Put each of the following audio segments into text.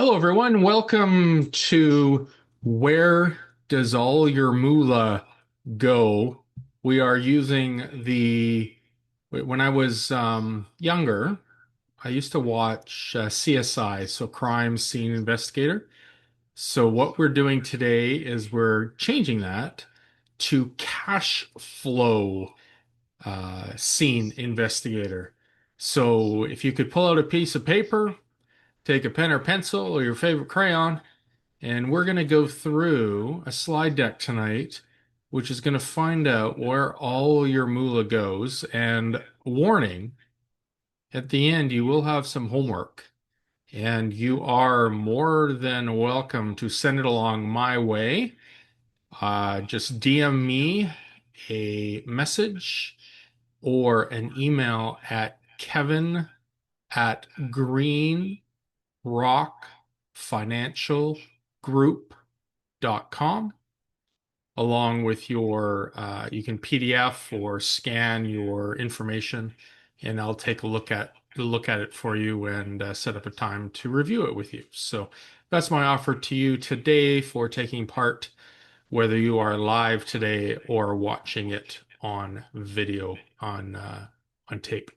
Hello, everyone. Welcome to Where Does All Your Moolah Go? We are using when I was younger, I used to watch CSI, so Crime Scene Investigator. So what we're doing today is we're changing that to Cash Flow Scene Investigator. So if you could pull out a piece of paper, take a pen or pencil or your favorite crayon, and we're going to go through a slide deck tonight, which is going to find out where all your moolah goes. And warning, at the end, you will have some homework, and you are more than welcome to send it along my way. Just DM me a message or an email at Kevin at greenrockfinancialgroup.com, along with you can PDF or scan your information, and I'll take a look at it for you and set up a time to review it with you. So that's my offer to you today for taking part, whether you are live today or watching it on video on tape.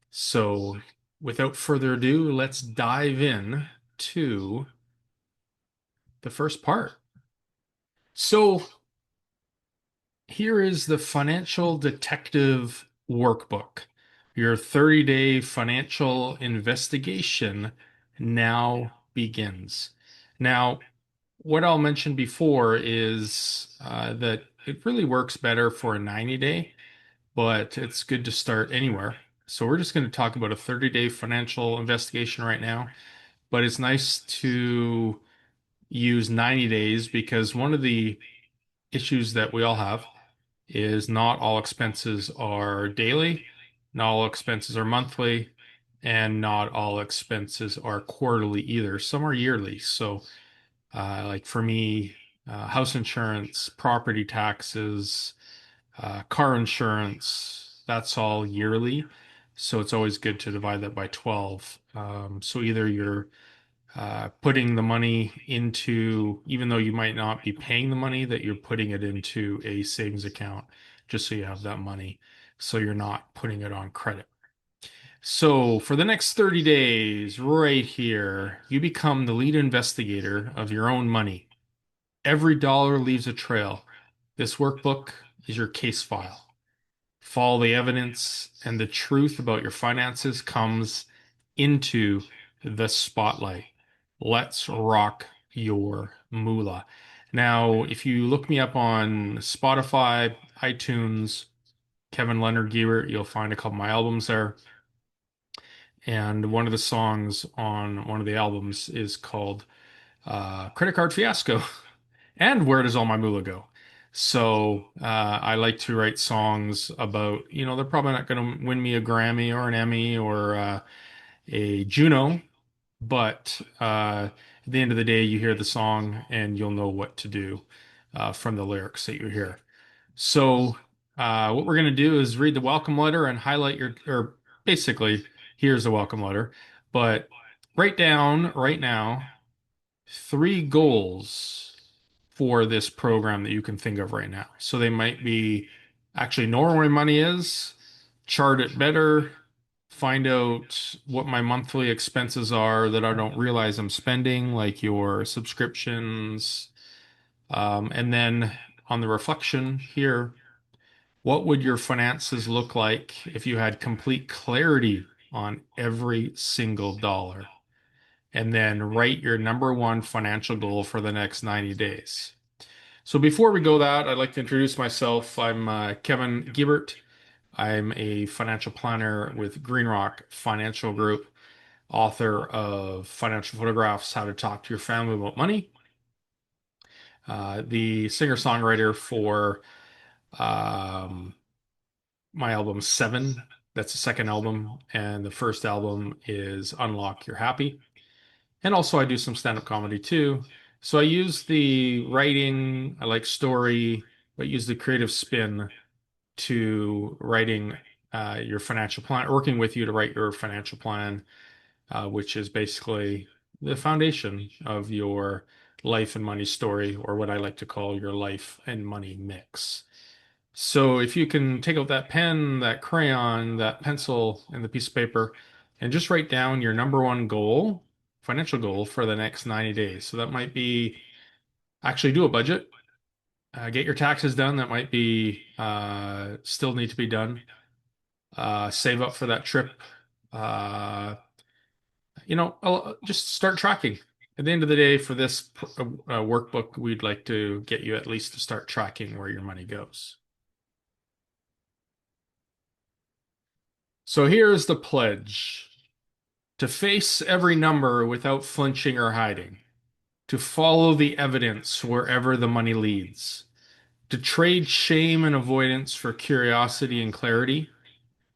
So without further ado, let's dive in to the first part. So here is the Financial Detective Workbook. Your 30-day financial investigation now begins. Now, what I'll mention before is that it really works better for a 90-day, but it's good to start anywhere. So we're just going to talk about a 30-day financial investigation right now, but it's nice to use 90 days because one of the issues that we all have is not all expenses are daily, not all expenses are monthly, and not all expenses are quarterly either. Some are yearly. So, like for me, house insurance, property taxes, car insurance, that's all yearly. So it's always good to divide that by 12. So either you're putting the money into, even though you might not be paying the money, that you're putting it into a savings account just so you have that money, so you're not putting it on credit. So for the next 30 days, right here, you become the lead investigator of your own money. Every dollar leaves a trail. This workbook is your case file. Follow the evidence, and the truth about your finances comes into the spotlight. Let's rock your moolah. Now, if you look me up on Spotify, iTunes, Kevin Leonard Gebert, you'll find a couple of my albums there. And one of the songs on one of the albums is called Credit Card Fiasco. And Where Does All My Moolah Go? So I like to write songs about, they're probably not going to win me a Grammy or an Emmy or a Juno, but at the end of the day, you hear the song and you'll know what to do from the lyrics that you hear. So what we're going to do is read the welcome letter and highlight or basically, here's the welcome letter, but write down right now three goals for this program that you can think of right now. So they might be actually know where my money is, chart it better, find out what my monthly expenses are that I don't realize I'm spending, like your subscriptions. And then on the reflection here, what would your finances look like if you had complete clarity on every single dollar? And then write your number one financial goal for the next 90 days. So before we go that, I'd like to introduce myself. I'm Kevin Gebert. I'm a financial planner with Greenrock Financial Group, author of Financial Photographs, How to Talk to Your Family About Money, the singer-songwriter for um, my album Seven. That's the second album, and the first album is Unlock Your Happy. And also I do some stand-up comedy too. So I use the writing, I like story, but use the creative spin to writing your financial plan, working with you to write your financial plan, which is basically the foundation of your life and money story, or what I like to call your life and money mix. So if you can take out that pen, that crayon, that pencil, and the piece of paper, and just write down your number one goal, financial goal for the next 90 days. So that might be actually do a budget, get your taxes done. That might be still need to be done. Save up for that trip. Uh, just start tracking. At the end of the day, for this workbook, we'd like to get you at least to start tracking where your money goes. So here's the pledge: to face every number without flinching or hiding, to follow the evidence wherever the money leads, to trade shame and avoidance for curiosity and clarity,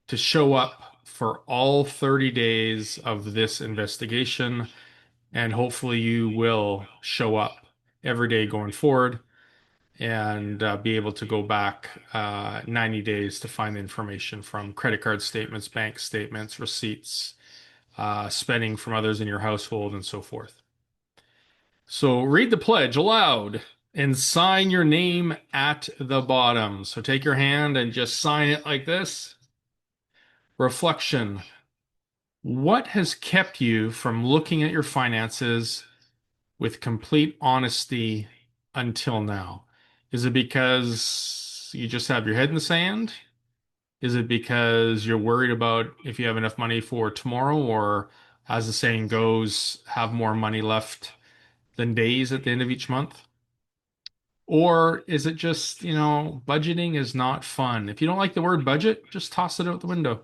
to show up for all 30 days of this investigation, and hopefully you will show up every day going forward and be able to go back 90 days to find the information from credit card statements, bank statements, receipts, spending from others in your household, and so forth. So read the pledge aloud and sign your name at the bottom. So take your hand and just sign it like this. Reflection. What has kept you from looking at your finances with complete honesty until now? Is it because you just have your head in the sand? Is it because you're worried about if you have enough money for tomorrow, or as the saying goes, have more money left than days at the end of each month? Or is it just, budgeting is not fun? If you don't like the word budget, just toss it out the window.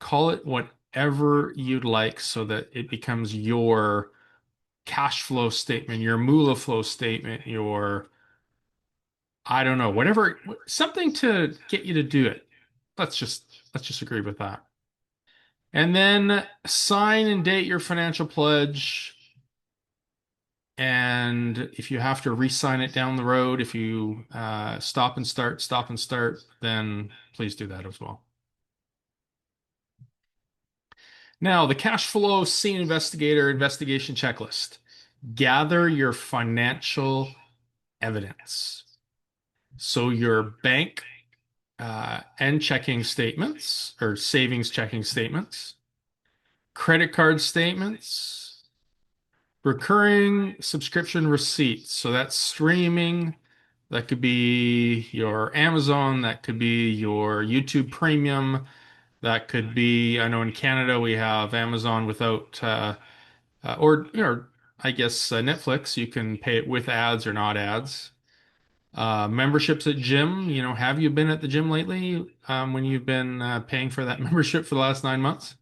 Call it whatever you'd like so that it becomes your cash flow statement, your Moolah flow statement, your, I don't know, whatever, something to get you to do it. Let's just agree with that. And then sign and date your financial pledge. And if you have to re-sign it down the road, if you stop and start, then please do that as well. Now, the cash flow scene investigator investigation checklist. Gather your financial evidence. So your bank and checking statements or savings checking statements, credit card statements, recurring subscription receipts. So that's streaming. That could be your Amazon. That could be your YouTube Premium. That could be, I know in Canada we have Amazon without, or I guess Netflix. You can pay it with ads or not ads. Memberships at gym. Have you been at the gym lately when you've been paying for that membership for the last 9 months?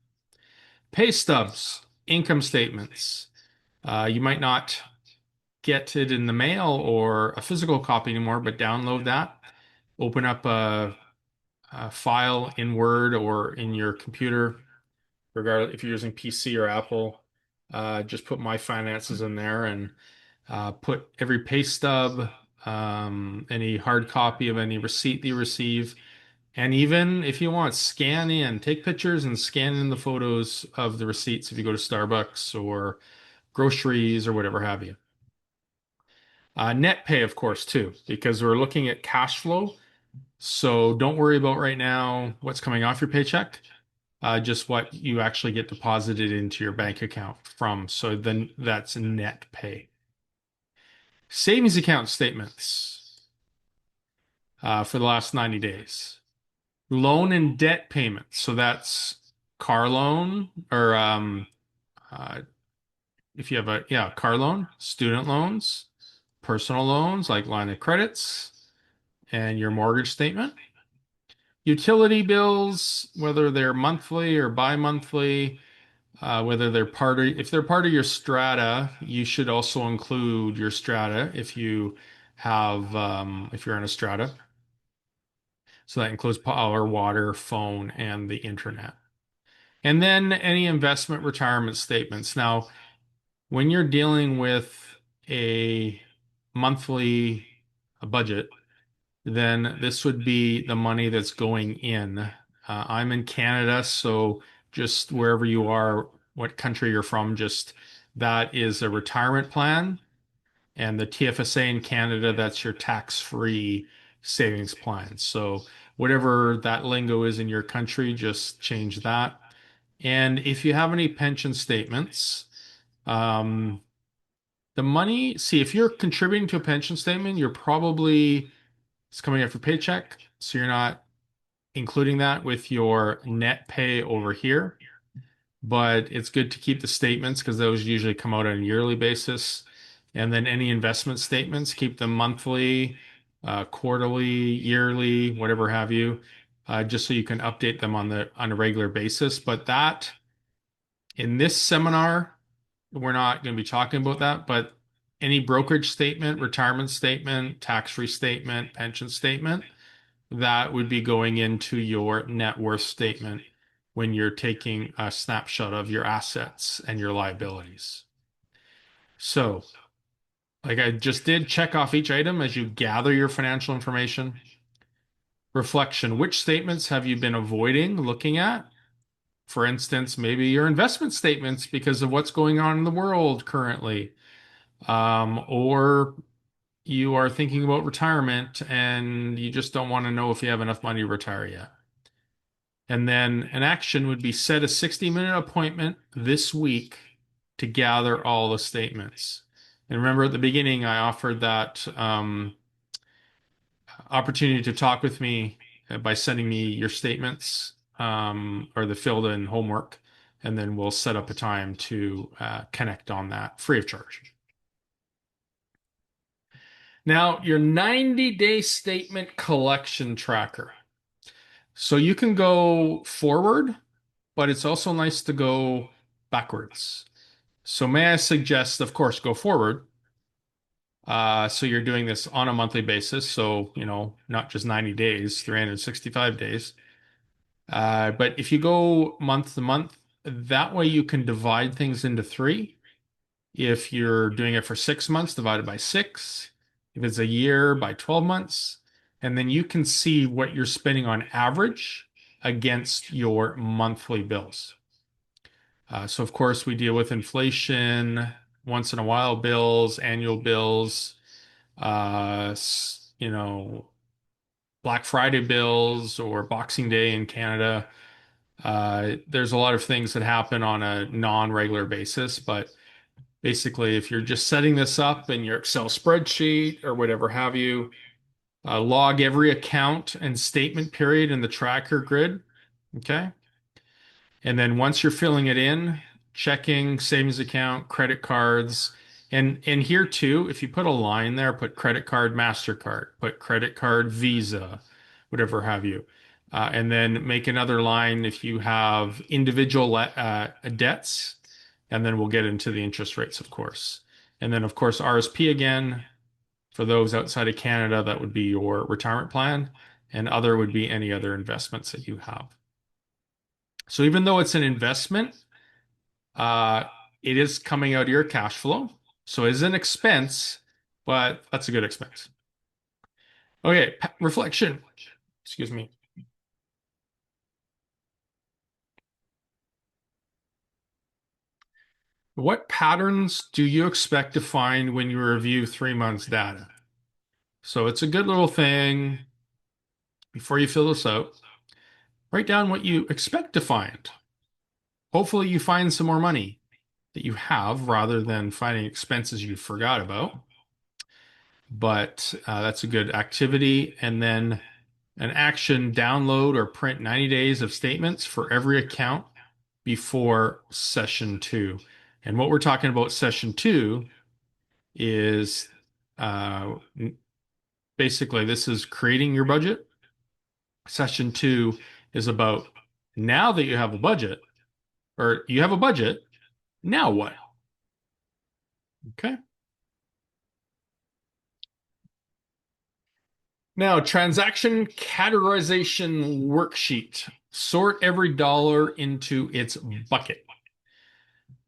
Pay stubs, income statements. You might not get it in the mail or a physical copy anymore, but download that. Open up a file in Word or in your computer, regardless if you're using PC or Apple. Just put My Finances in there and put every pay stub, any hard copy of any receipt that you receive, and even if you want, scan in, take pictures and scan in the photos of the receipts if you go to Starbucks or groceries or whatever have you. Net pay, of course, too, because we're looking at cash flow. So don't worry about right now what's coming off your paycheck, just what you actually get deposited into your bank account from. So then that's net pay. Savings account statements for the last 90 days. Loan and debt payments. So that's car loan or uh, if you have car loan, student loans, personal loans like line of credits, and your mortgage statement. Utility bills, whether they're monthly or bi-monthly, whether they're if they're part of your strata, you should also include your strata if if you're in a strata. So that includes power, water, phone, and the internet. And then any investment retirement statements. Now, when you're dealing with a monthly budget, then this would be the money that's going in. I'm in Canada, so just wherever you are, what country you're from, just that is a retirement plan. And the TFSA in Canada, that's your tax-free savings plan. So whatever that lingo is in your country, just change that. And if you have any pension statements, um, the money, see, if you're contributing to a pension statement, you're probably, it's coming out for paycheck. So you're not including that with your net pay over here. But it's good to keep the statements because those usually come out on a yearly basis. And then any investment statements, keep them monthly, quarterly, yearly, whatever have you, just so you can update them on a regular basis. But that in this seminar, we're not going to be talking about that, but any brokerage statement, retirement statement, tax-free statement, pension statement, that would be going into your net worth statement when you're taking a snapshot of your assets and your liabilities. So, like I just did, check off each item as you gather your financial information. Reflection, which statements have you been avoiding looking at? For instance, maybe your investment statements because of what's going on in the world currently. Or you are thinking about retirement and you just don't want to know if you have enough money to retire yet. And then an action would be set a 60-minute appointment this week to gather all the statements. And remember at the beginning, I offered that opportunity to talk with me by sending me your statements or the filled in homework. And then we'll set up a time to connect on that free of charge. Now, your 90-day statement collection tracker. So you can go forward, but it's also nice to go backwards. So may I suggest, of course, go forward. So you're doing this on a monthly basis. So, not just 90 days, 365 days. But if you go month to month, that way you can divide things into three. If you're doing it for 6 months, divided by six. If it's a year, by 12 months. And then you can see what you're spending on average against your monthly bills. So of course we deal with inflation, once in a while bills, annual bills, uh, you know, Black Friday bills or Boxing Day in Canada. There's a lot of things that happen on a non-regular basis, but basically if you're just setting this up in your Excel spreadsheet or whatever have you, log every account and statement period in the tracker grid. Okay. And then once you're filling it in, checking, savings account, credit cards, and here too, if you put a line there, put credit card, MasterCard, put credit card, Visa, whatever have you. And then make another line if you have individual debts, and then we'll get into the interest rates, of course. And then, of course, RSP again, for those outside of Canada, that would be your retirement plan, and other would be any other investments that you have. So even though it's an investment, uh, it is coming out of your cash flow. So it's an expense, but that's a good expense. Okay, reflection. Excuse me. What patterns do you expect to find when you review 3 months data? So it's a good little thing. Before you fill this out, write down what you expect to find. Hopefully you find some more money that you have rather than finding expenses you forgot about. But that's a good activity. And then an action, download or print 90 days of statements for every account before session two. And what we're talking about session two is uh, basically this is creating your budget. Session two is about now that you have a budget or you have a budget, now what? Okay. Now, transaction categorization worksheet. Sort every dollar into its bucket.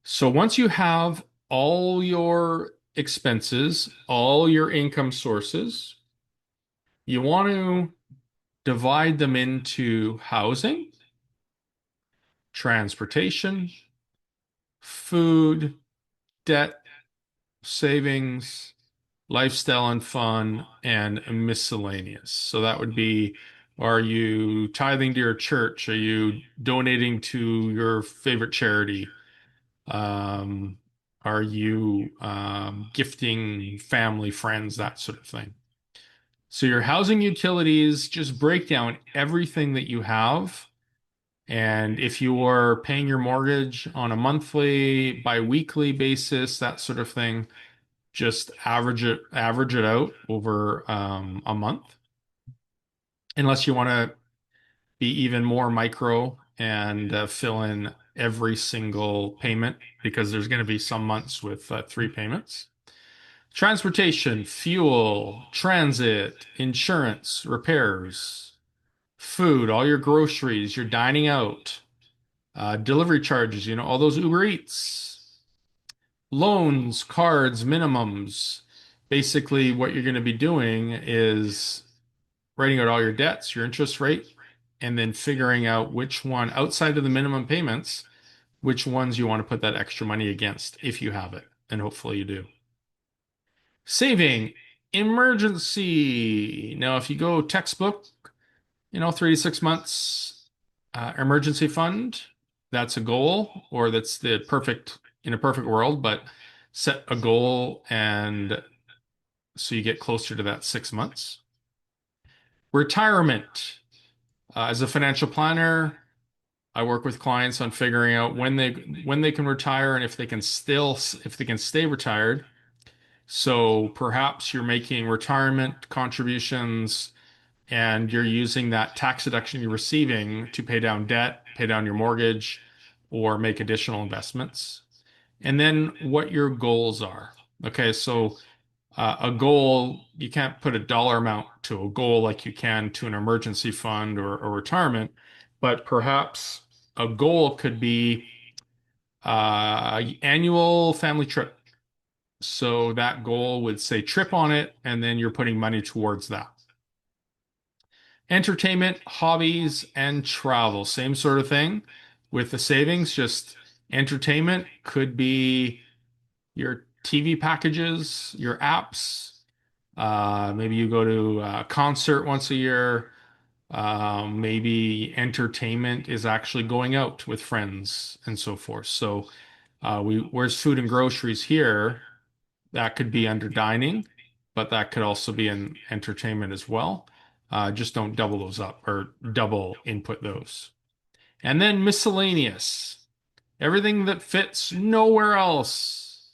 So once you have all your expenses, all your income sources, you want to divide them into housing, transportation, food, debt, savings, lifestyle and fun, and miscellaneous. So that would be, are you tithing to your church? Are you donating to your favorite charity? Um, are you gifting family, friends, that sort of thing? So your housing utilities just break down everything that you have. And if you are paying your mortgage on a monthly, bi-weekly basis, that sort of thing, just average it out over a month. Unless you want to be even more micro and fill in every single payment, because there's going to be some months with three payments. Transportation, fuel, transit, insurance, repairs, food, all your groceries, your dining out, delivery charges, all those Uber Eats, loans, cards, minimums. Basically, what you're going to be doing is writing out all your debts, your interest rate, and then figuring out which one outside of the minimum payments, which ones you want to put that extra money against if you have it. And hopefully you do. Saving, emergency. Now, if you go textbook, 3 to 6 months emergency fund, that's a goal, or that's the perfect in a perfect world, but set a goal and so you get closer to that 6 months. Retirement. As a financial planner, I work with clients on figuring out when they can retire and if they can stay retired. So perhaps you're making retirement contributions and you're using that tax deduction you're receiving to pay down debt, pay down your mortgage, or make additional investments. And then what your goals are. Okay, so a goal, you can't put a dollar amount to a goal like you can to an emergency fund or retirement, but perhaps a goal could be annual family trip. So that goal would say trip on it, and then you're putting money towards that. Entertainment, hobbies, and travel. Same sort of thing with the savings, just entertainment could be your TV packages, your apps. Maybe you go to a concert once a year. Maybe entertainment is actually going out with friends and so forth. So where's food and groceries here? That could be under dining, but that could also be in entertainment as well. Just don't double those up or double input those. And then miscellaneous, everything that fits nowhere else.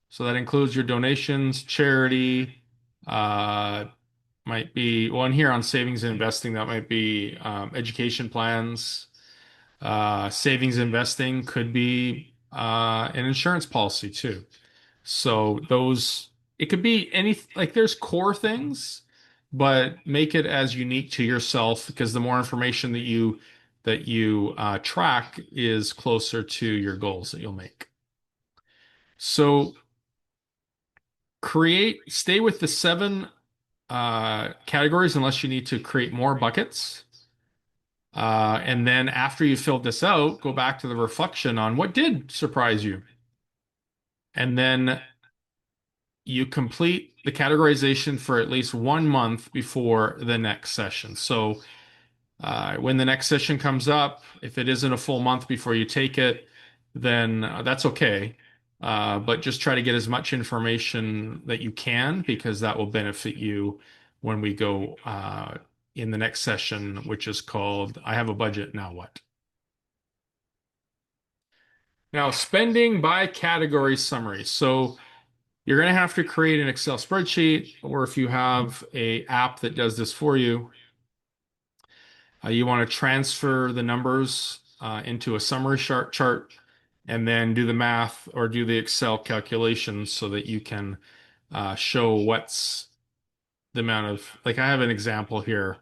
So that includes your donations, charity, uh, might be, well, and here on savings and investing, that might be education plans. Savings investing could be an insurance policy too. So those, it could be any, like there's core things, but make it as unique to yourself because the more information that you track is closer to your goals that you'll make. So stay with the seven categories unless you need to create more buckets. And then after you filled this out, go back to the reflection on what did surprise you. And then you complete the categorization for at least 1 month before the next session. So when the next session comes up, if it isn't a full month before you take it, then that's okay. But just try to get as much information that you can because that will benefit you when we go in the next session, which is called I Have a Budget, Now What? Now, spending by category summary. So you're going to have to create an Excel spreadsheet, or if you have a app that does this for you, you want to transfer the numbers into a summary chart and then do the math or do the Excel calculations so that you can show what's the amount of, like I have an example here.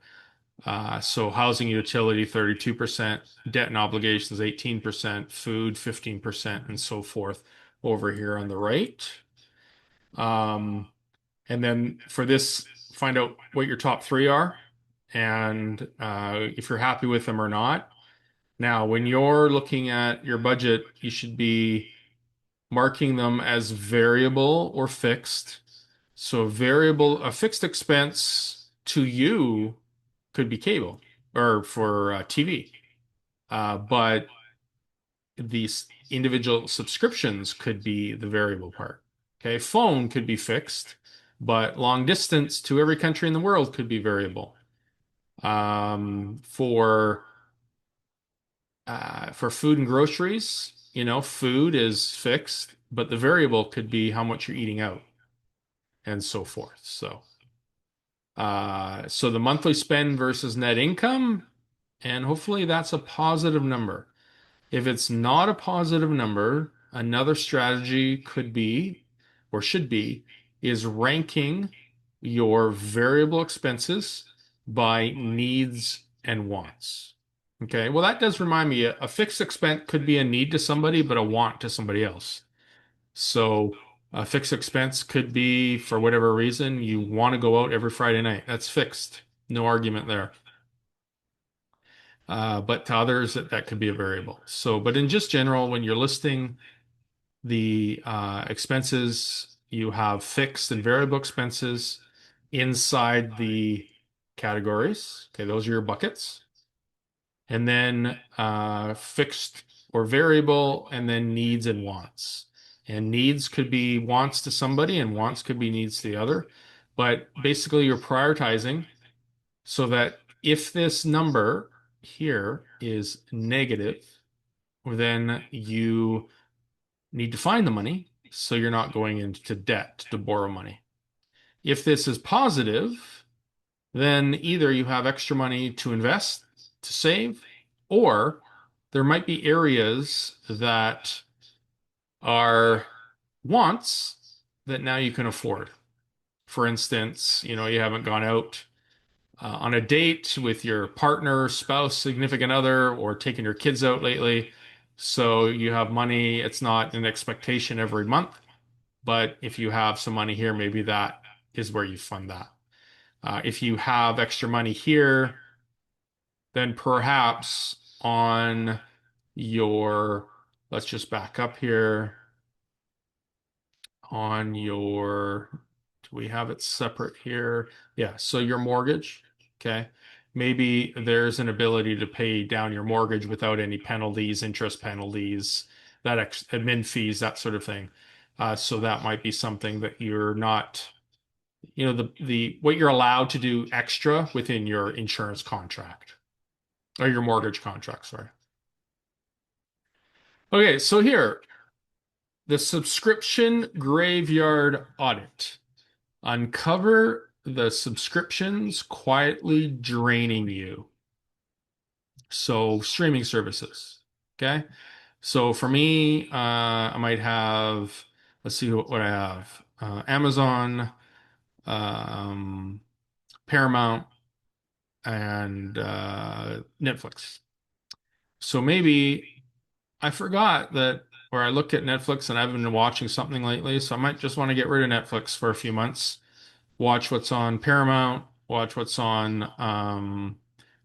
So housing utility 32%, debt and obligations 18%, food 15%, and so forth over here on the right. And then for this, find out what your top three are and if you're happy with them or not. Now, when you're looking at your budget, you should be marking them as variable or fixed. So a fixed expense to you could be cable or for TV. But these individual subscriptions could be the variable part. Okay, phone could be fixed, but long distance to every country in the world could be variable. For food and groceries, food is fixed, but the variable could be how much you're eating out and so forth. So the monthly spend versus net income, and hopefully that's a positive number. If it's not a positive number, another strategy could be, or should be, is ranking your variable expenses by needs and wants. Okay, well, that does remind me, a fixed expense could be a need to somebody, but a want to somebody else. So a fixed expense could be for whatever reason you want to go out every Friday night. That's fixed. No argument there. But to others, that could be a variable. So, but in just general, when you're listing the expenses, you have fixed and variable expenses inside the categories. Okay, those are your buckets. And then fixed or variable, and then needs and wants. And needs could be wants to somebody, and wants could be needs to the other. But basically, you're prioritizing so that if this number here is negative, then you need to find the money so you're not going into debt to borrow money. If this is positive, then either you have extra money to invest, to save, or there might be areas that are wants that now you can afford. For instance, you haven't gone out on a date with your partner, spouse, significant other, or taking your kids out lately. So you have money. It's not an expectation every month, but if you have some money here, maybe that is where you fund that. If you have extra money here, then perhaps on your, let's just back up here, on your, do we have it separate here? Yeah, so your mortgage, okay. Maybe there's an ability to pay down your mortgage without any penalties, interest penalties, admin fees, that sort of thing. So that might be something that you're not, the what you're allowed to do extra within your insurance contract or your mortgage contract, sorry. Okay, so here, the subscription graveyard audit. Uncover the subscriptions quietly draining you. So, streaming services. Okay. So, for me, I might have, let's see what I have Amazon, um, Paramount, and Netflix. So, maybe I forgot that, or I look at Netflix and I've been watching something lately. So, I might just want to get rid of Netflix for a few months, watch what's on Paramount, watch what's on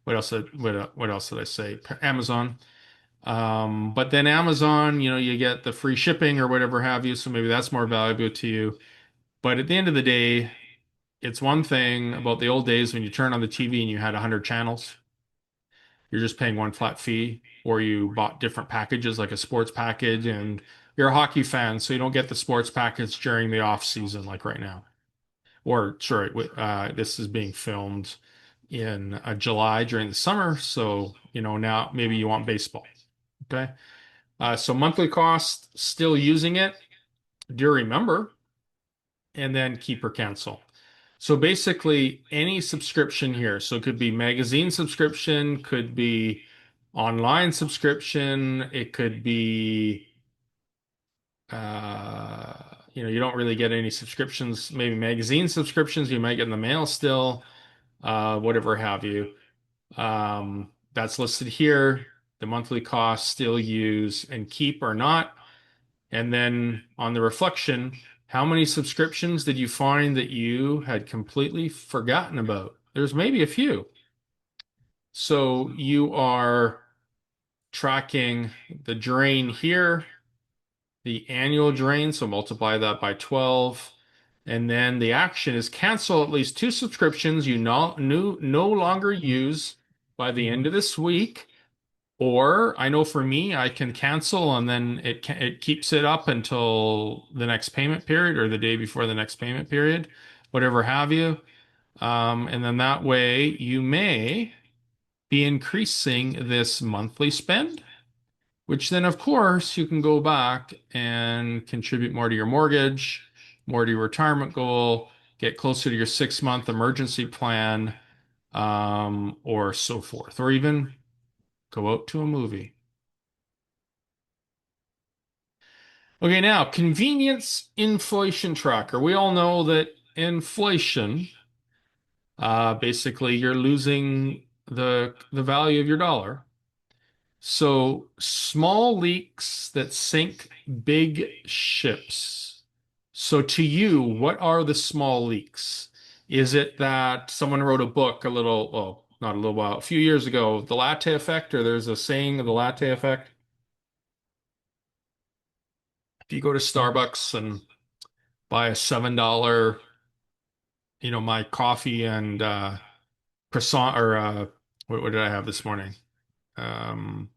what else did I say? Amazon. But then Amazon, you get the free shipping or whatever have you, so maybe that's more valuable to you. But at the end of the day, it's one thing about the old days when you turn on the TV and you had 100 channels. You're just paying one flat fee, or you bought different packages like a sports package, and you're a hockey fan, so you don't get the sports package during the off season like right now. Or sorry, this is being filmed in July during the summer, so now maybe you want baseball. Okay, so monthly cost, still using it. Do you remember? And then keep or cancel. So basically, any subscription here. So it could be magazine subscription, could be online subscription, it could be you don't really get any subscriptions, maybe magazine subscriptions you might get in the mail still, whatever have you. That's listed here. The monthly cost, still use and keep or not. And then on the reflection, how many subscriptions did you find that you had completely forgotten about? There's maybe a few. So you are tracking the drain here, the annual drain, so multiply that by 12. And then the action is cancel at least two subscriptions you no longer use by the end of this week. Or I know for me, I can cancel and then it keeps it up until the next payment period or the day before the next payment period, whatever have you. And then that way you may be increasing this monthly spend, which then, of course, you can go back and contribute more to your mortgage, more to your retirement goal, get closer to your 6 month emergency plan, or so forth, or even go out to a movie. Okay, now convenience inflation tracker. We all know that inflation, basically, you're losing the value of your dollar. So small leaks that sink big ships. So to you, what are the small leaks? Is it that someone wrote a book a little, well, not a little while, a few years ago, the latte effect, or there's a saying of the latte effect? If you go to Starbucks and buy a $7, my coffee and croissant or what did I have this morning? Um,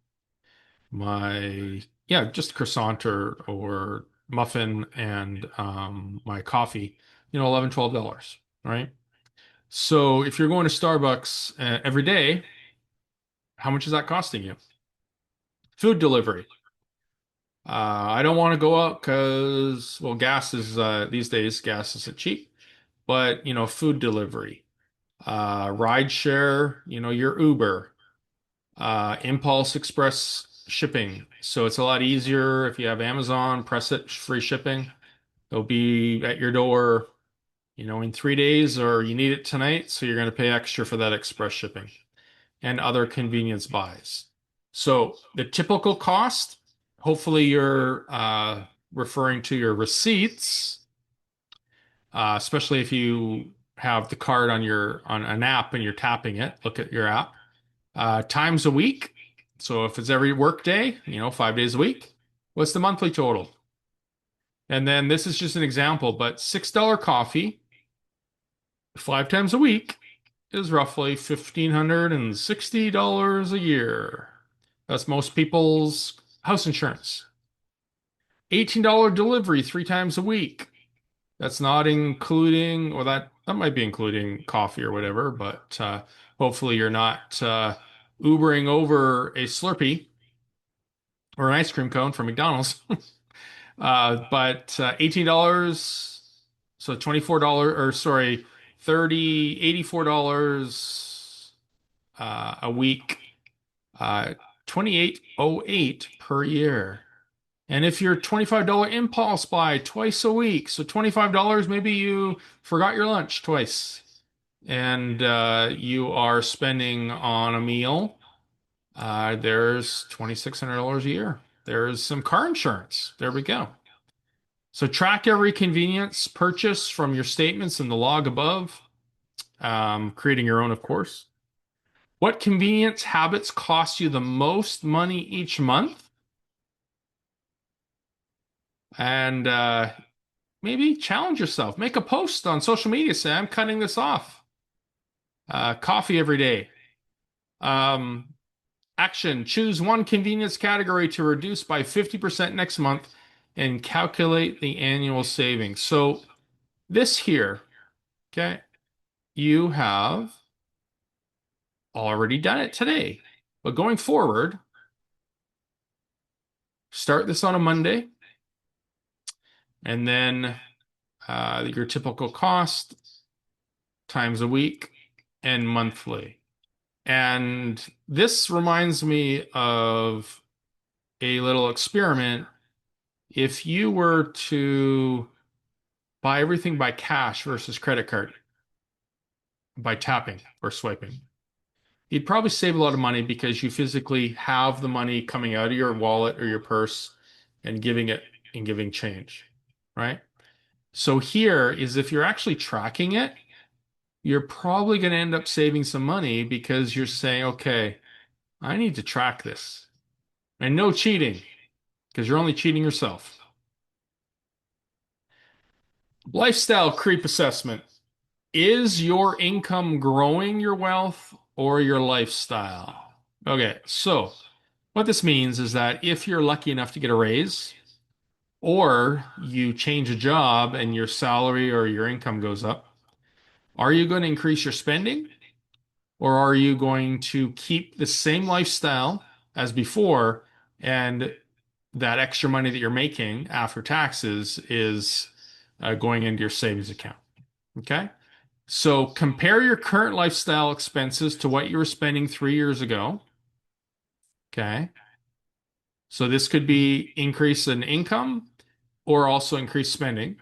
my yeah, just croissant or muffin and my coffee, $11, $12, right? So if you're going to Starbucks every day, how much is that costing you? Food delivery. I don't want to go out because, well, gas is these days gas isn't cheap, but food delivery, ride share, your Uber, impulse express shipping. So it's a lot easier if you have Amazon, press it, free shipping. They'll be at your door, in 3 days, or you need it tonight, so you're going to pay extra for that express shipping and other convenience buys. So the typical cost, hopefully you're referring to your receipts, especially if you have the card on an app and you're tapping it, look at your app. Times a week. So if it's every work day, 5 days a week, what's the monthly total? And then this is just an example, but $6 coffee 5 times a week is roughly $1,560 a year. That's most people's house insurance. $18 delivery 3 times a week. That's not including, or that might be including coffee or whatever, but hopefully you're not Ubering over a Slurpee or an ice cream cone from McDonald's. But $18, so $24, or sorry, 84 dollars a week, 2808 per year. And if you're $25 impulse buy twice a week, so $25, maybe you forgot your lunch twice, and you are spending on a meal, there's $2,600 a year. There's some car insurance. There we go. So track every convenience purchase from your statements in the log above, creating your own, of course. What convenience habits cost you the most money each month? And maybe challenge yourself. Make a post on social media. Say, I'm cutting this off. Coffee every day. Um, Action. Choose one convenience category to reduce by 50% next month and calculate the annual savings. So this here, okay, you have already done it today. But going forward, start this on a Monday, and then your typical cost times a week and monthly. And this reminds me of a little experiment. If you were to buy everything by cash versus credit card, by tapping or swiping, you'd probably save a lot of money because you physically have the money coming out of your wallet or your purse and giving change, right? So here is if you're actually tracking it, you're probably going to end up saving some money because you're saying, okay, I need to track this. And no cheating, because you're only cheating yourself. Lifestyle creep assessment. Is your income growing your wealth or your lifestyle? Okay, so what this means is that if you're lucky enough to get a raise or you change a job and your salary or your income goes up, are you going to increase your spending or are you going to keep the same lifestyle as before and that extra money that you're making after taxes is going into your savings account? Okay. So compare your current lifestyle expenses to what you were spending 3 years ago. Okay. So this could be increase in income or also increased spending.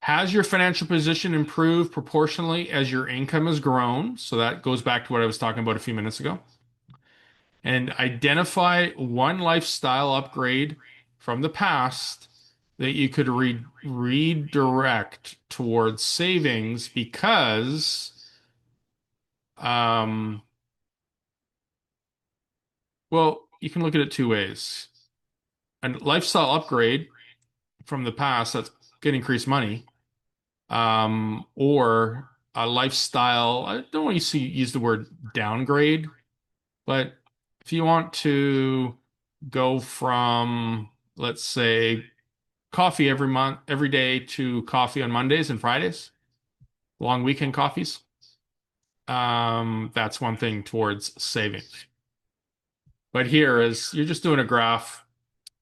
Has your financial position improved proportionally as your income has grown? So that goes back to what I was talking about a few minutes ago. And identify one lifestyle upgrade from the past that you could redirect towards savings because um, well, you can look at it two ways. A lifestyle upgrade from the past that's going to increase money, or a lifestyle. I don't want you to use the word downgrade, but if you want to go from, let's say, coffee every month, every day to coffee on Mondays and Fridays, long weekend coffees, that's one thing towards savings. But here is you're just doing a graph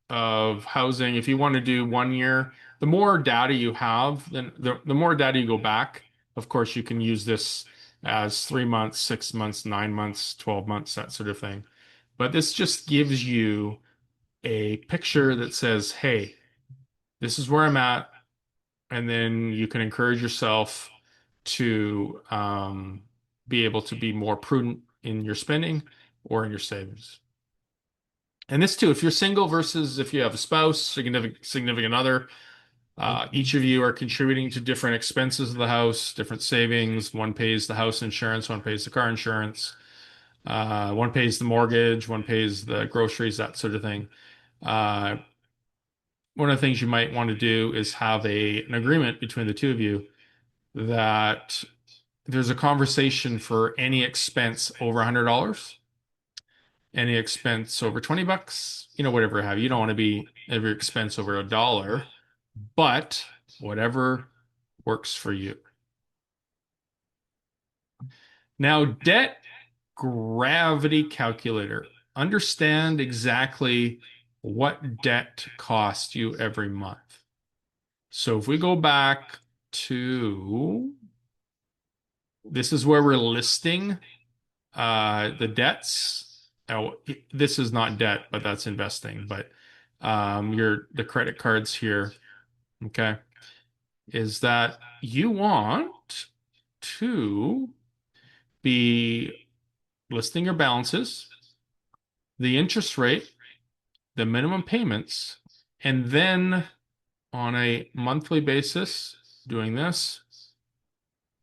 of housing. If you want to do 1 year, the more data you have, then the more data you go back. Of course, you can use this as 3 months, 6 months, 9 months, 12 months, that sort of thing. But this just gives you a picture that says, hey, this is where I'm at. And then you can encourage yourself to be able to be more prudent in your spending or in your savings. And this too, if you're single versus if you have a spouse, significant other, each of you are contributing to different expenses of the house, different savings. One pays the house insurance, one pays the car insurance, one pays the mortgage, one pays the groceries, that sort of thing. Uh, One of the things you might want to do is have an agreement between the two of you that there's a conversation for any expense over $100, any expense over $20, whatever have you. You don't want to be every expense over $1, but whatever works for you. Now, debt gravity calculator. Understand exactly what debt costs you every month. So if we go back to this is where we're listing the debts. Now, this is not debt, but that's investing. But your the credit cards here, okay, is that you want to be listing your balances, the interest rate, the minimum payments, and then on a monthly basis, doing this.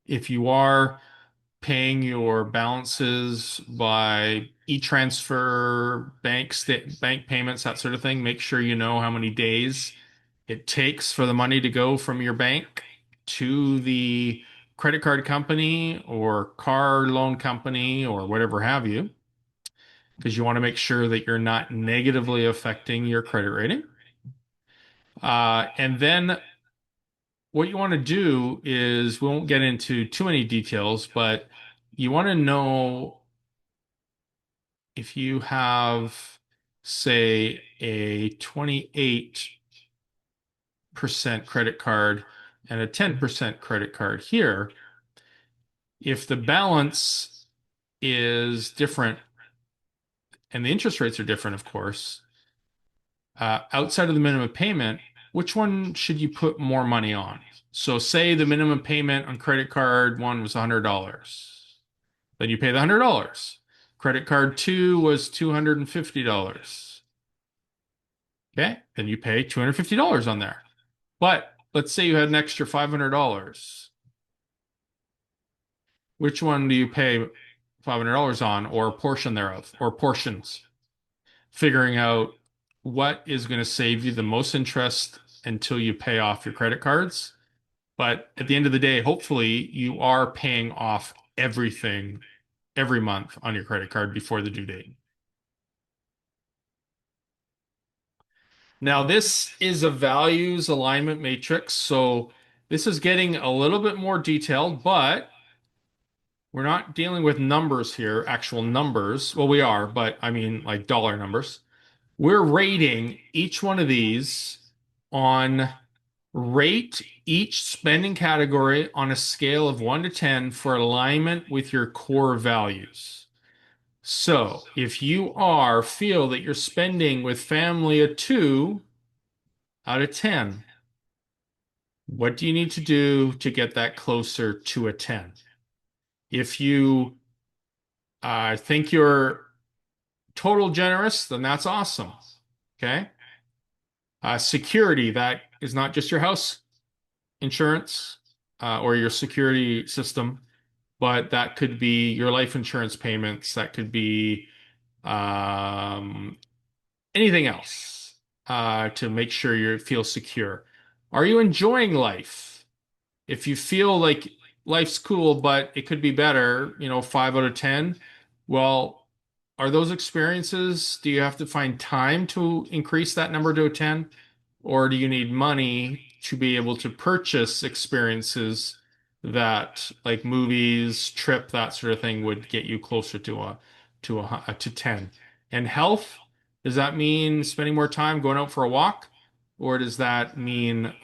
If you are paying your balances by e-transfer, bank payments, that sort of thing, make sure you know how many days it takes for the money to go from your bank to the credit card company or car loan company or whatever have you, because you want to make sure that you're not negatively affecting your credit rating. And then what you want to do is, we won't get into too many details, but you want to know if you have, say, a 28% credit card and a 10% credit card here, if the balance is different and the interest rates are different, of course, outside of the minimum payment, which one should you put more money on? So say the minimum payment on credit card one was $100. Then you pay the $100. Credit card two was $250. Okay, then you pay $250 on there. But let's say you had an extra $500. Which one do you pay $500 on, or a portion thereof, or portions? Figuring out what is going to save you the most interest until you pay off your credit cards. But at the end of the day, hopefully you are paying off everything every month on your credit card before the due date. Now, this is a values alignment matrix, so this is getting a little bit more detailed, but we're not dealing with numbers here, actual numbers. Well, we are, but I mean like dollar numbers. We're rating each one of these on rate each spending category on a scale of 1 to 10 for alignment with your core values. So, if you are feel that you're spending with family a 2 out of 10, what do you need to do to get that closer to a 10? If you think you're total generous, then that's awesome. Okay. Security, that is not just your house insurance or your security system, but that could be your life insurance payments. That could be um, anything else to make sure you feel secure. Are you enjoying life? If you feel like life's cool, but it could be better, 5 out of 10, well, are those experiences, do you have to find time to increase that number to a 10? Or do you need money to be able to purchase experiences that, like movies, trip, that sort of thing, would get you closer to 10? And health, does that mean spending more time going out for a walk? Or does that mean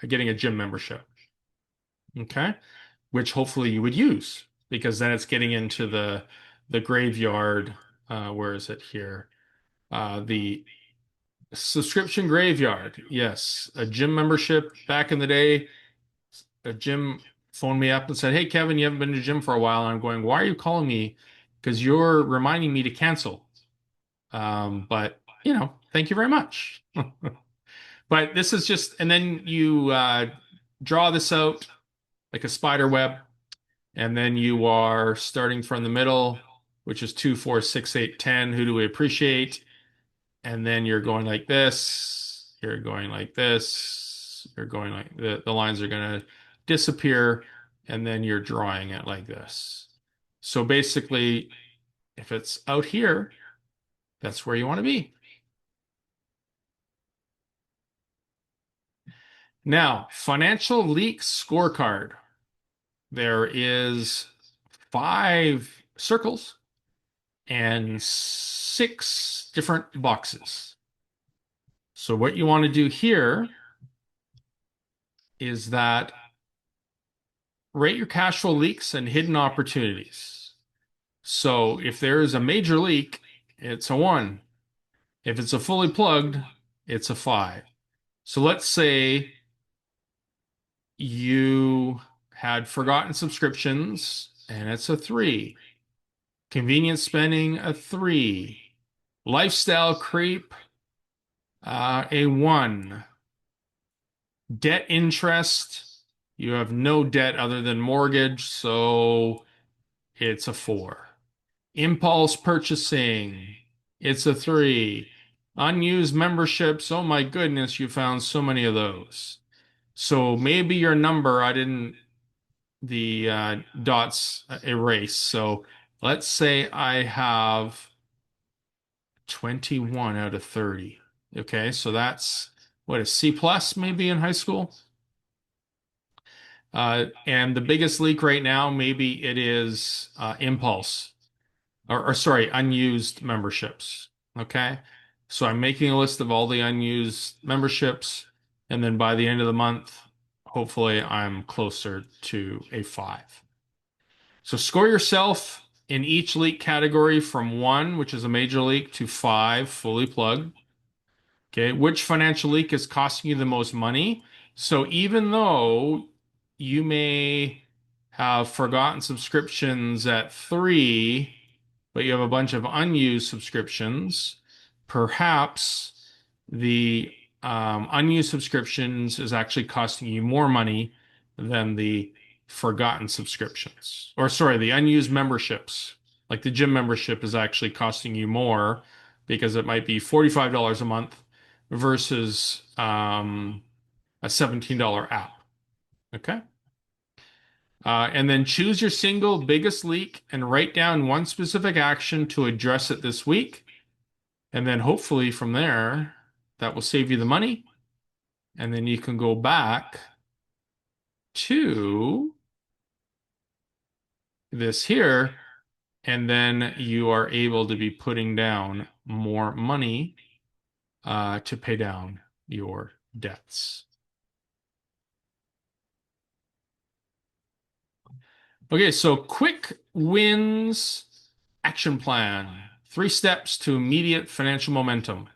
getting a gym membership? Okay. Which hopefully you would use because then it's getting into the graveyard. Where is it here? The subscription graveyard. Yes, a gym membership. Back in the day, a gym phoned me up and said, "Hey, Kevin, you haven't been to the gym for a while." And I'm going, "Why are you calling me? Because you're reminding me to cancel." But thank you very much. But this is just, and then you draw this out like a spider web. And then you are starting from the middle, which is 2, 4, 6, 8, 10. Who do we appreciate? And then you're going like this. You're going like this. You're going like the lines are going to disappear. And then you're drawing it like this. So basically, if it's out here, that's where you want to be. Now, financial leak scorecard. There is 5 circles and 6 different boxes. So what you want to do here is that rate your cash flow leaks and hidden opportunities. So if there is a major leak, it's a 1. If it's a fully plugged, it's a 5. So let's say you had forgotten subscriptions and it's a 3. Convenience spending, a 3. Lifestyle creep, a 1. Debt interest, you have no debt other than mortgage, so it's a 4. Impulse purchasing, it's a 3. Unused memberships, oh my goodness, you found so many of those. So maybe your number, I didn't, the dots erase. So let's say I have 21 out of 30. Okay, so that's what, a C plus maybe in high school? And the biggest leak right now, maybe it is Impulse or sorry, unused memberships. Okay. So I'm making a list of all the unused memberships. And then by the end of the month, hopefully I'm closer to a 5. So score yourself in each leak category from 1, which is a major leak, to 5, fully plugged. Okay, which financial leak is costing you the most money? So even though you may have forgotten subscriptions at 3, but you have a bunch of unused subscriptions, perhaps the unused subscriptions is actually costing you more money than the forgotten subscriptions. Or sorry, the unused memberships. Like the gym membership is actually costing you more because it might be $45 a month versus a $17 app. Okay. And then choose your single biggest leak and write down one specific action to address it this week. And then hopefully from there, that will save you the money. And then you can go back to this here, and then you are able to be putting down more money to pay down your debts. Okay, so quick wins action plan. 3 steps to immediate financial momentum.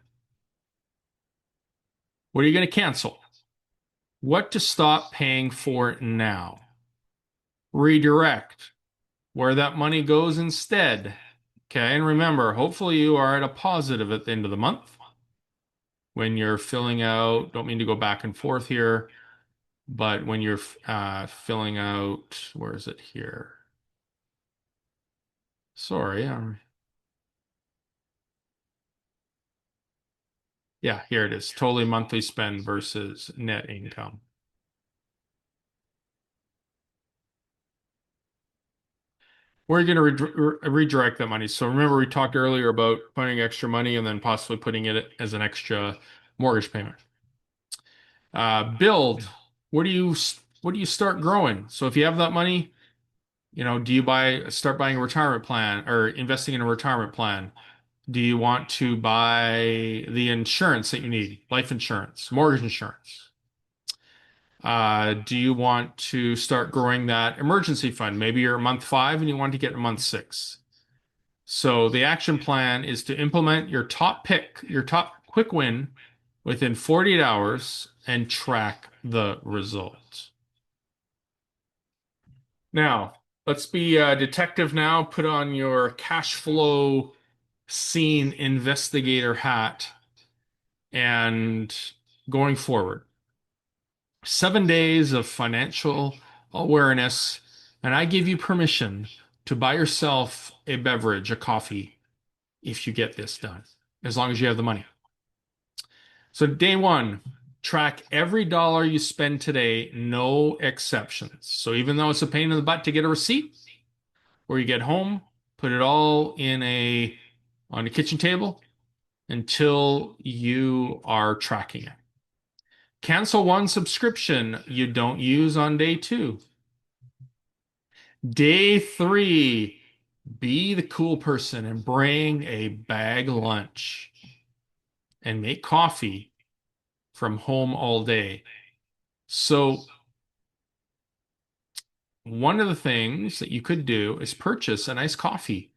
What are you going to cancel? What to stop paying for now? Redirect where that money goes instead. Okay, and remember, hopefully you are at a positive at the end of the month when you're filling out, don't mean to go back and forth here, but when you're filling out, where is it here? Sorry, yeah, here it is. Totally monthly spend versus net income. Where are you going to redirect that money? So remember, we talked earlier about putting extra money and then possibly putting it as an extra mortgage payment. Build. Where do you start growing? So if you have that money, do you start buying a retirement plan or investing in a retirement plan? Do you want to buy the insurance that you need? Life insurance, mortgage insurance. Do you want to start growing that emergency fund? Maybe you're at month 5 and you want to get to month 6. So the action plan is to implement your top pick, your top quick win within 48 hours and track the results. Now, let's be a detective now. Put on your cash flow scene investigator hat and going forward. 7 days of financial awareness, and I give you permission to buy yourself a beverage, a coffee, if you get this done, as long as you have the money. So, day 1, track every dollar you spend today, no exceptions. So, even though it's a pain in the butt to get a receipt, or you get home, put it all on the kitchen table until you are tracking it. Cancel one subscription you don't use on day 2. Day 3, be the cool person and bring a bag lunch and make coffee from home all day. So one of the things that you could do is purchase a nice coffee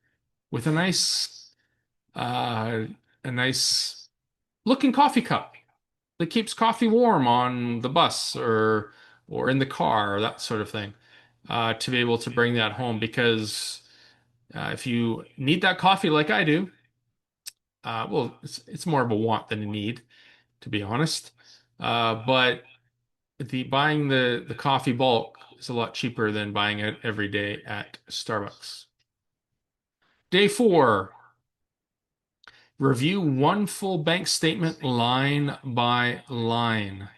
with uh, a nice looking coffee cup that keeps coffee warm on the bus or in the car, or that sort of thing, to be able to bring that home. Because if you need that coffee like I do, well, it's more of a want than a need, to be honest. But the buying the coffee bulk is a lot cheaper than buying it every day at Starbucks. Day 4, review one full bank statement line by line.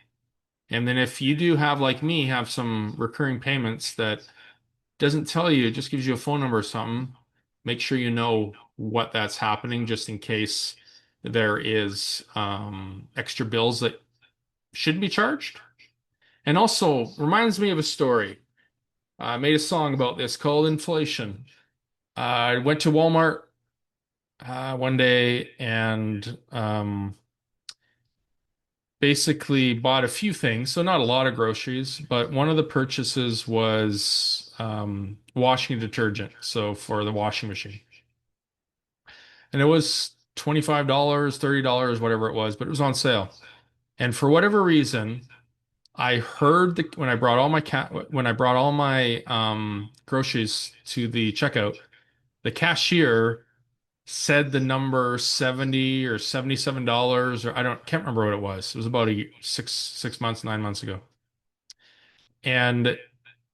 And then if you do have, like me, have some recurring payments that doesn't tell you, it just gives you a phone number or something, make sure you know what that's happening just in case there is extra bills that should be charged. And also reminds me of a story. I made a song about this called Inflation. I went to Walmart one day and basically bought a few things. So not a lot of groceries, but one of the purchases was washing detergent. So for the washing machine. And it was $25, $30, whatever it was, but it was on sale. And for whatever reason, I heard when I brought all my groceries to the checkout, the cashier said the number 70 or $77, or can't remember what it was. It was about 6 months, 9 months ago. And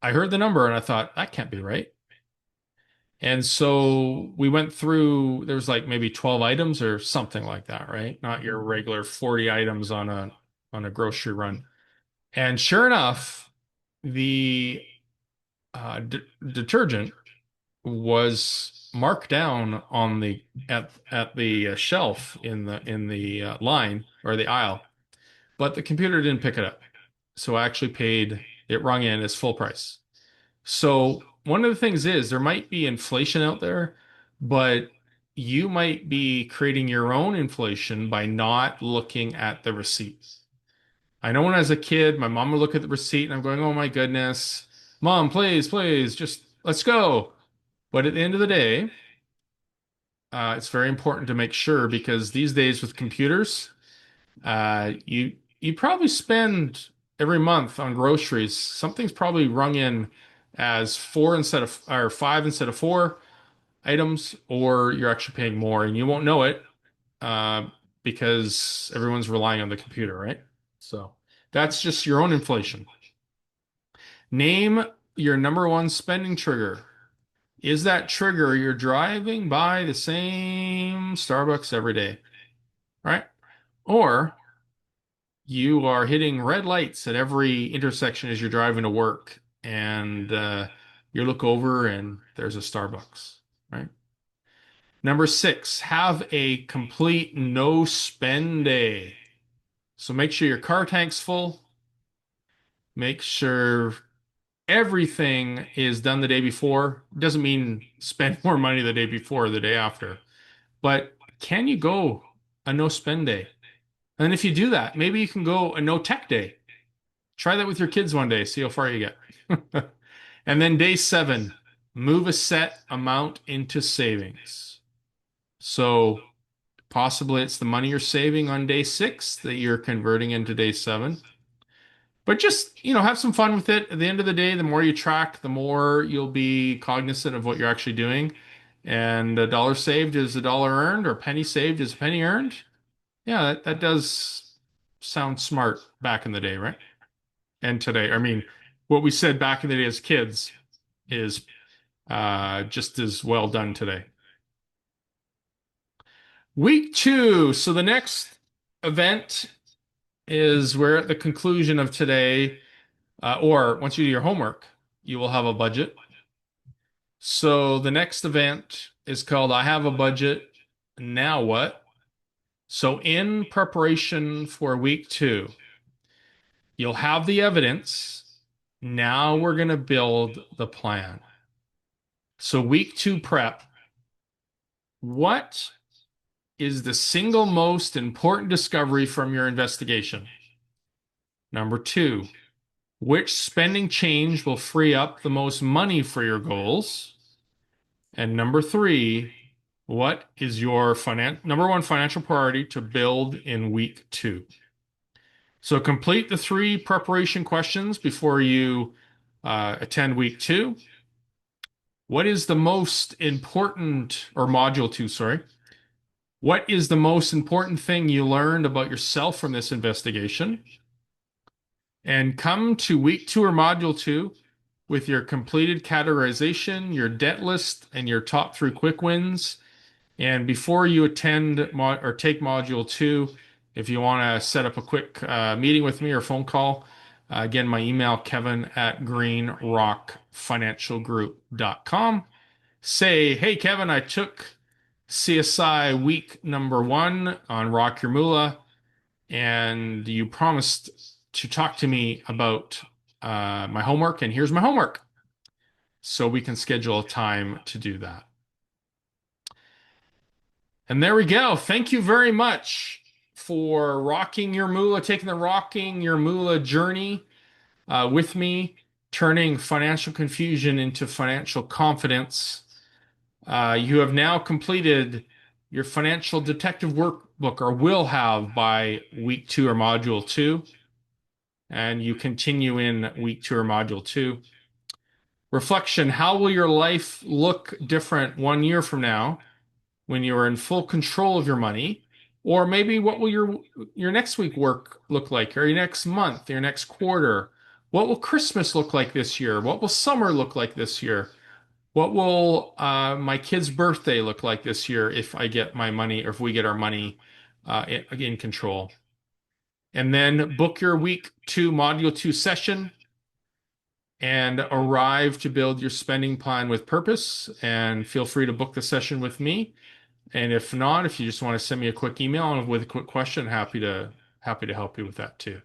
I heard the number and I thought, that can't be right. And so we went through, there was like maybe 12 items or something like that, right? Not your regular 40 items on a grocery run. And sure enough, the detergent was marked down on the at the shelf in the line or the aisle, but the computer didn't pick it up. So I actually paid it rung in as full price. So one of the things is there might be inflation out there, but you might be creating your own inflation by not looking at the receipt. I know when I was a kid, my mom would look at the receipt and I'm going, oh my goodness, mom, please, please, just let's go. But at the end of the day, it's very important to make sure because these days with computers, you probably spend every month on groceries. Something's probably rung in as four instead of or five instead of four items, or you're actually paying more, and you won't know it uh, because everyone's relying on the computer, right? So that's just your own inflation. Name your number one spending trigger. Is that trigger you're driving by the same Starbucks every day, right? Or you are hitting red lights at every intersection as you're driving to work, and you look over and there's a Starbucks, right? Number six, have a complete no spend day. So make sure your car tank's full. Make sure everything is done the day before. Doesn't mean spend more money the day before or the day after, but can you go a no spend day? And if you do that, maybe you can go a no tech day. Try that with your kids one day, see how far you get. And then day seven, move a set amount into savings. So possibly it's the money you're saving on day six that you're converting into day seven. But just, have some fun with it. At the end of the day, the more you track, the more you'll be cognizant of what you're actually doing. And a dollar saved is a dollar earned, or penny saved is a penny earned. Yeah, that does sound smart back in the day, right? And today. I mean, what we said back in the day as kids is just as well done today. Week two. So the next event is we're at the conclusion of today, or once you do your homework, you will have a budget. So the next event is called I Have a Budget. Now what? So in preparation for week two, you'll have the evidence. Now we're going to build the plan. So week two prep. What is the single most important discovery from your investigation? Number two, which spending change will free up the most money for your goals? And number three, what is your number one financial priority to build in week two? So complete the three preparation questions before you attend week two. What is the most important, or module two, sorry. What is the most important thing you learned about yourself from this investigation? And come to week two or module two with your completed categorization, your debt list, and your top three quick wins. And before you attend or take module two, if you want to set up a quick meeting with me or phone call, again, my email, kevin@greenrockfinancialgroup.com. Say, hey, Kevin, I took CSI week number one on Rock Your Moolah, and you promised to talk to me about my homework, and here's my homework. So we can schedule a time to do that. And there we go. Thank you very much for rocking your moolah, taking the rocking your moolah journey with me, turning financial confusion into financial confidence. You have now completed your financial detective workbook, or will have by week two or module two. And you continue in week two or module two. Reflection: how will your life look different 1 year from now when you're in full control of your money? Or maybe what will your next week work look like, or your next month, your next quarter? What will Christmas look like this year? What will summer look like this year? What will my kid's birthday look like this year if I get my money or if we get our money in control? And then book your week 2 module 2 session and arrive to build your spending plan with purpose. And feel free to book the session with me. And if not, if you just want to send me a quick email with a quick question, happy to help you with that too.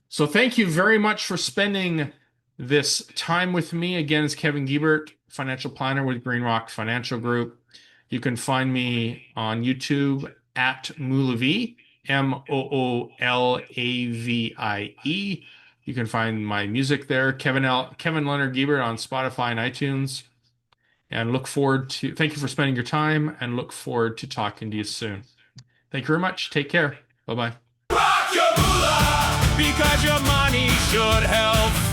So thank you very much for spending this time with me. Again, it's Kevin Giebert, financial planner with Green Rock Financial Group. You can find me on YouTube at Moolah, Moolavie. You can find my music there, Kevin Leonard Giebert on Spotify and iTunes. And thank you for spending your time and look forward to talking to you soon. Thank you very much. Take care. Bye bye. Rock your moolah, because your money should help